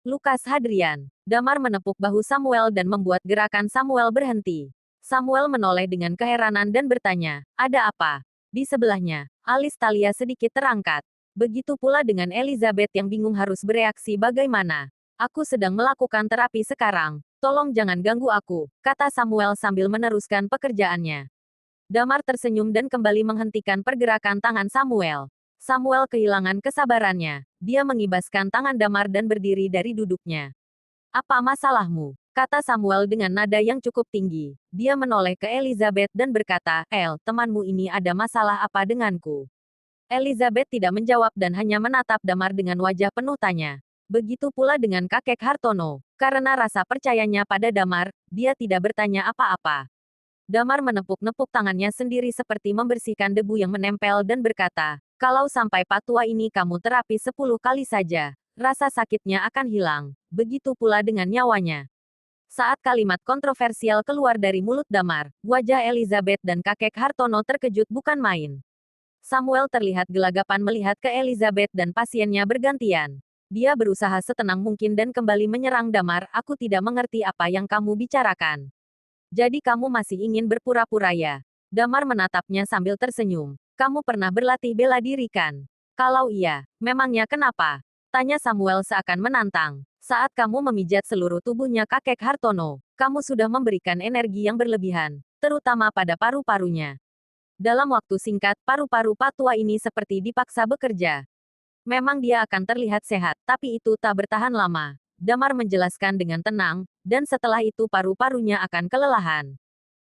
Lukas Hadrian. Damar menepuk bahu Samuel dan membuat gerakan Samuel berhenti. Samuel menoleh dengan keheranan dan bertanya, ada apa? Di sebelahnya, alis Talia sedikit terangkat. Begitu pula dengan Elizabeth yang bingung harus bereaksi bagaimana. Aku sedang melakukan terapi sekarang. Tolong jangan ganggu aku, kata Samuel sambil meneruskan pekerjaannya. Damar tersenyum dan kembali menghentikan pergerakan tangan Samuel. Samuel kehilangan kesabarannya. Dia mengibaskan tangan Damar dan berdiri dari duduknya. Apa masalahmu? Kata Samuel dengan nada yang cukup tinggi. Dia menoleh ke Elizabeth dan berkata, temanmu ini ada masalah apa denganku? Elizabeth tidak menjawab dan hanya menatap Damar dengan wajah penuh tanya. Begitu pula dengan kakek Hartono. Karena rasa percayanya pada Damar, dia tidak bertanya apa-apa. Damar menepuk-nepuk tangannya sendiri seperti membersihkan debu yang menempel dan berkata, kalau sampai patua ini kamu terapi 10 kali saja, rasa sakitnya akan hilang. Begitu pula dengan nyawanya. Saat kalimat kontroversial keluar dari mulut Damar, wajah Elizabeth dan kakek Hartono terkejut bukan main. Samuel terlihat gelagapan melihat ke Elizabeth dan pasiennya bergantian. Dia berusaha setenang mungkin dan kembali menyerang Damar, aku tidak mengerti apa yang kamu bicarakan. Jadi kamu masih ingin berpura-pura ya? Damar menatapnya sambil tersenyum. Kamu pernah berlatih bela diri kan? Kalau iya, memangnya kenapa? Tanya Samuel seakan menantang. Saat kamu memijat seluruh tubuhnya kakek Hartono, kamu sudah memberikan energi yang berlebihan, terutama pada paru-parunya. Dalam waktu singkat, paru-paru patua ini seperti dipaksa bekerja. Memang dia akan terlihat sehat, tapi itu tak bertahan lama. Damar menjelaskan dengan tenang, dan setelah itu paru-parunya akan kelelahan.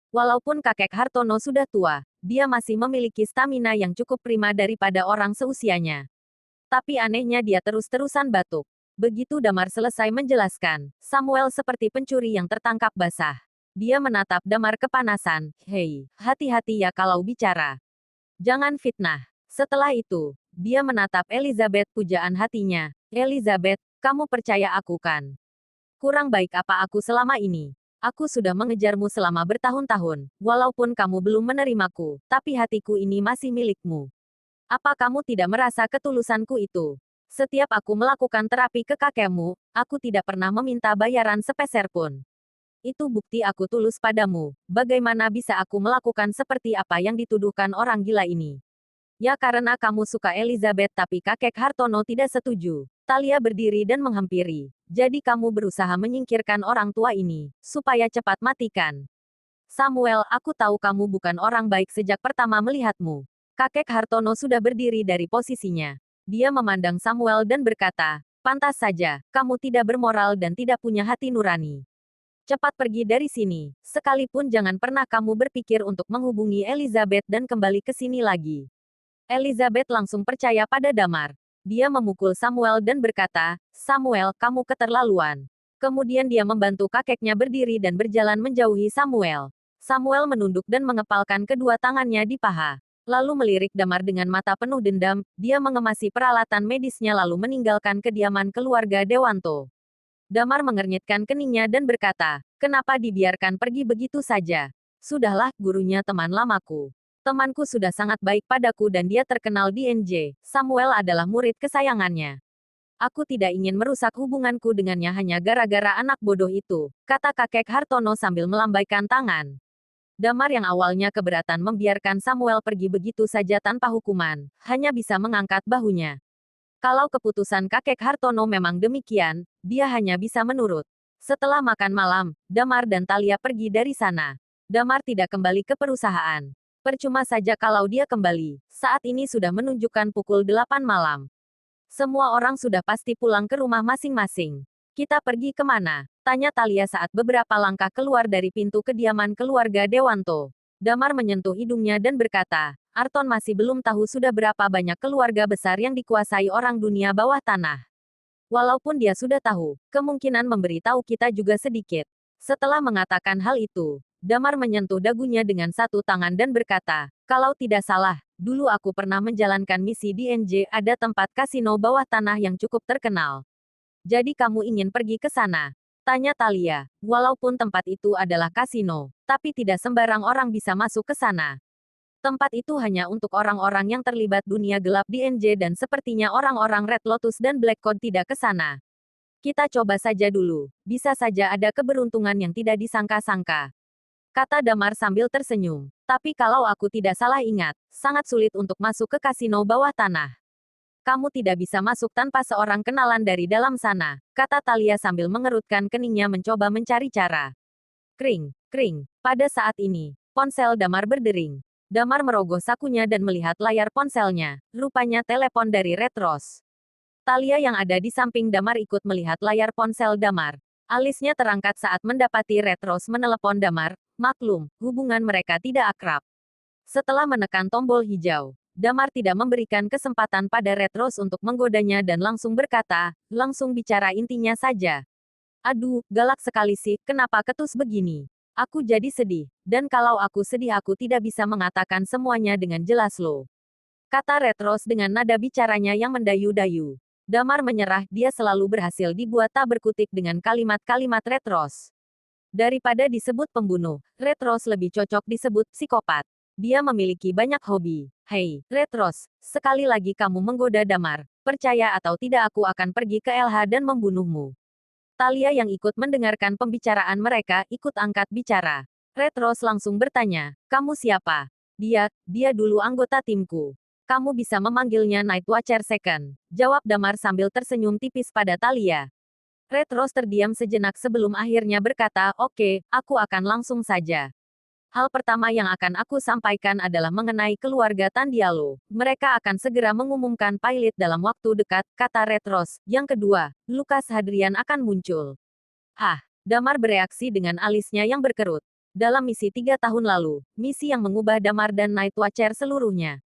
Walaupun kakek Hartono sudah tua, dia masih memiliki stamina yang cukup prima daripada orang seusianya. Tapi anehnya dia terus-terusan batuk. Begitu Damar selesai menjelaskan, Samuel seperti pencuri yang tertangkap basah. Dia menatap Damar kepanasan, hei, hati-hati ya kalau bicara. Jangan fitnah. Setelah itu, dia menatap Elizabeth pujaan hatinya. Elizabeth, kamu percaya aku kan? Kurang baik apa aku selama ini? Aku sudah mengejarmu selama bertahun-tahun, walaupun kamu belum menerimaku, tapi hatiku ini masih milikmu. Apa kamu tidak merasa ketulusanku itu? Setiap aku melakukan terapi ke kakekmu, aku tidak pernah meminta bayaran sepeser pun. Itu bukti aku tulus padamu. Bagaimana bisa aku melakukan seperti apa yang dituduhkan orang gila ini? Ya karena kamu suka Elizabeth tapi kakek Hartono tidak setuju. Talia berdiri dan menghampiri. Jadi kamu berusaha menyingkirkan orang tua ini, supaya cepat matikan. Samuel, aku tahu kamu bukan orang baik sejak pertama melihatmu. Kakek Hartono sudah berdiri dari posisinya. Dia memandang Samuel dan berkata, pantas saja, kamu tidak bermoral dan tidak punya hati nurani. Cepat pergi dari sini, sekalipun jangan pernah kamu berpikir untuk menghubungi Elizabeth dan kembali ke sini lagi. Elizabeth langsung percaya pada Damar. Dia memukul Samuel dan berkata, Samuel, kamu keterlaluan. Kemudian dia membantu kakeknya berdiri dan berjalan menjauhi Samuel. Samuel menunduk dan mengepalkan kedua tangannya di paha. Lalu melirik Damar dengan mata penuh dendam, dia mengemasi peralatan medisnya lalu meninggalkan kediaman keluarga Dewanto. Damar mengernyitkan keningnya dan berkata, kenapa dibiarkan pergi begitu saja? Sudahlah, gurunya teman lamaku. Temanku sudah sangat baik padaku dan dia terkenal di NJ. Samuel adalah murid kesayangannya. Aku tidak ingin merusak hubunganku dengannya hanya gara-gara anak bodoh itu, kata kakek Hartono sambil melambaikan tangan. Damar yang awalnya keberatan membiarkan Samuel pergi begitu saja tanpa hukuman, hanya bisa mengangkat bahunya. Kalau keputusan kakek Hartono memang demikian, dia hanya bisa menurut. Setelah makan malam, Damar dan Talia pergi dari sana. Damar tidak kembali ke perusahaan. Percuma saja kalau dia kembali. Saat ini sudah menunjukkan pukul 8 malam. Semua orang sudah pasti pulang ke rumah masing-masing. Kita pergi kemana? Tanya Talia saat beberapa langkah keluar dari pintu kediaman keluarga Dewanto. Damar menyentuh hidungnya dan berkata, Arton masih belum tahu sudah berapa banyak keluarga besar yang dikuasai orang dunia bawah tanah. Walaupun dia sudah tahu, kemungkinan memberitahu kita juga sedikit. Setelah mengatakan hal itu, Damar menyentuh dagunya dengan satu tangan dan berkata, kalau tidak salah, dulu aku pernah menjalankan misi di NJ ada tempat kasino bawah tanah yang cukup terkenal. Jadi kamu ingin pergi ke sana? Tanya Talia. Walaupun tempat itu adalah kasino, tapi tidak sembarang orang bisa masuk ke sana. Tempat itu hanya untuk orang-orang yang terlibat dunia gelap di NJ dan sepertinya orang-orang Red Lotus dan Black Code tidak ke sana. Kita coba saja dulu. Bisa saja ada keberuntungan yang tidak disangka-sangka. Kata Damar sambil tersenyum. Tapi kalau aku tidak salah ingat, sangat sulit untuk masuk ke kasino bawah tanah. Kamu tidak bisa masuk tanpa seorang kenalan dari dalam sana, kata Talia sambil mengerutkan keningnya mencoba mencari cara. Kring, kring. Pada saat ini, ponsel Damar berdering. Damar merogoh sakunya dan melihat layar ponselnya. Rupanya telepon dari Red Rose. Talia yang ada di samping Damar ikut melihat layar ponsel Damar. Alisnya terangkat saat mendapati Red Rose menelepon Damar. Maklum, hubungan mereka tidak akrab. Setelah menekan tombol hijau, Damar tidak memberikan kesempatan pada Red Rose untuk menggodanya dan langsung berkata, langsung bicara intinya saja. Aduh, galak sekali sih, kenapa ketus begini? Aku jadi sedih, dan kalau aku sedih aku tidak bisa mengatakan semuanya dengan jelas loh. Kata Red Rose dengan nada bicaranya yang mendayu-dayu. Damar menyerah, dia selalu berhasil dibuat tak berkutik dengan kalimat-kalimat Red Rose. Daripada disebut pembunuh, Red Rose lebih cocok disebut psikopat. Dia memiliki banyak hobi. Hei, Red Rose, sekali lagi kamu menggoda Damar. Percaya atau tidak aku akan pergi ke LH dan membunuhmu. Talia yang ikut mendengarkan pembicaraan mereka ikut angkat bicara. Red Rose langsung bertanya, kamu siapa? Dia dulu anggota timku. Kamu bisa memanggilnya Night Watcher Second. Jawab Damar sambil tersenyum tipis pada Talia. Red Rose terdiam sejenak sebelum akhirnya berkata, oke, aku akan langsung saja. Hal pertama yang akan aku sampaikan adalah mengenai keluarga Tandialo. Mereka akan segera mengumumkan pilot dalam waktu dekat, kata Red Rose. Yang kedua, Lukas Hadrian akan muncul. Damar bereaksi dengan alisnya yang berkerut. Dalam misi 3 tahun lalu, misi yang mengubah Damar dan Night Watcher seluruhnya.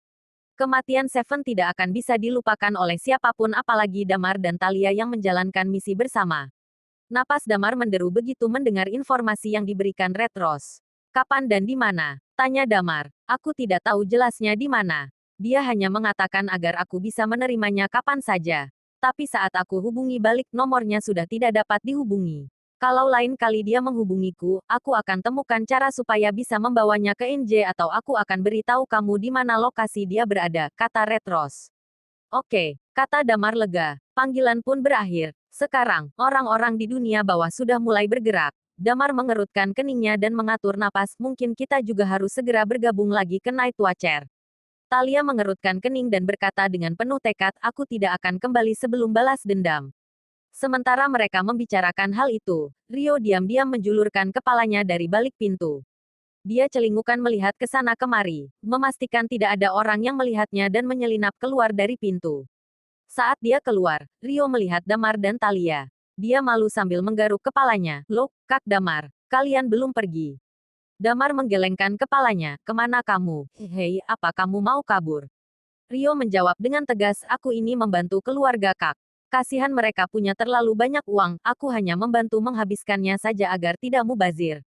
Kematian Seven tidak akan bisa dilupakan oleh siapapun apalagi Damar dan Talia yang menjalankan misi bersama. Napas Damar menderu begitu mendengar informasi yang diberikan Red Rose. Kapan dan di mana? Tanya Damar. Aku tidak tahu jelasnya di mana. Dia hanya mengatakan agar aku bisa menerimanya kapan saja. Tapi saat aku hubungi balik nomornya sudah tidak dapat dihubungi. Kalau lain kali dia menghubungiku, aku akan temukan cara supaya bisa membawanya ke NJ atau aku akan beritahu kamu di mana lokasi dia berada, kata Red Rose. Oke, kata Damar lega. Panggilan pun berakhir. Sekarang, orang-orang di dunia bawah sudah mulai bergerak. Damar mengerutkan keningnya dan mengatur napas, mungkin kita juga harus segera bergabung lagi ke Night Watcher. Talia mengerutkan kening dan berkata dengan penuh tekad, aku tidak akan kembali sebelum balas dendam. Sementara mereka membicarakan hal itu, Rio diam-diam menjulurkan kepalanya dari balik pintu. Dia celingukan melihat ke sana kemari, memastikan tidak ada orang yang melihatnya dan menyelinap keluar dari pintu. Saat dia keluar, Rio melihat Damar dan Talia. Dia malu sambil menggaruk kepalanya. Loh, Kak Damar, kalian belum pergi. Damar menggelengkan kepalanya. Kemana kamu? Hei, apa kamu mau kabur? Rio menjawab dengan tegas, aku ini membantu keluarga Kak. Kasihan mereka punya terlalu banyak uang, aku hanya membantu menghabiskannya saja agar tidak mubazir.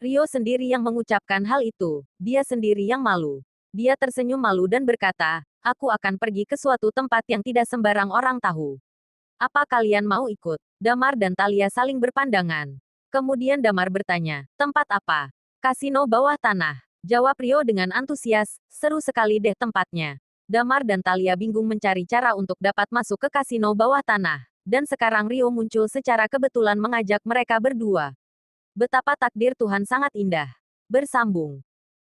Rio sendiri yang mengucapkan hal itu, dia sendiri yang malu. Dia tersenyum malu dan berkata, aku akan pergi ke suatu tempat yang tidak sembarang orang tahu. Apa kalian mau ikut? Damar dan Talia saling berpandangan. Kemudian Damar bertanya, tempat apa? Kasino bawah tanah. Jawab Rio dengan antusias, seru sekali deh tempatnya. Damar dan Talia bingung mencari cara untuk dapat masuk ke kasino bawah tanah. Dan sekarang Rio muncul secara kebetulan mengajak mereka berdua. Betapa takdir Tuhan sangat indah. Bersambung.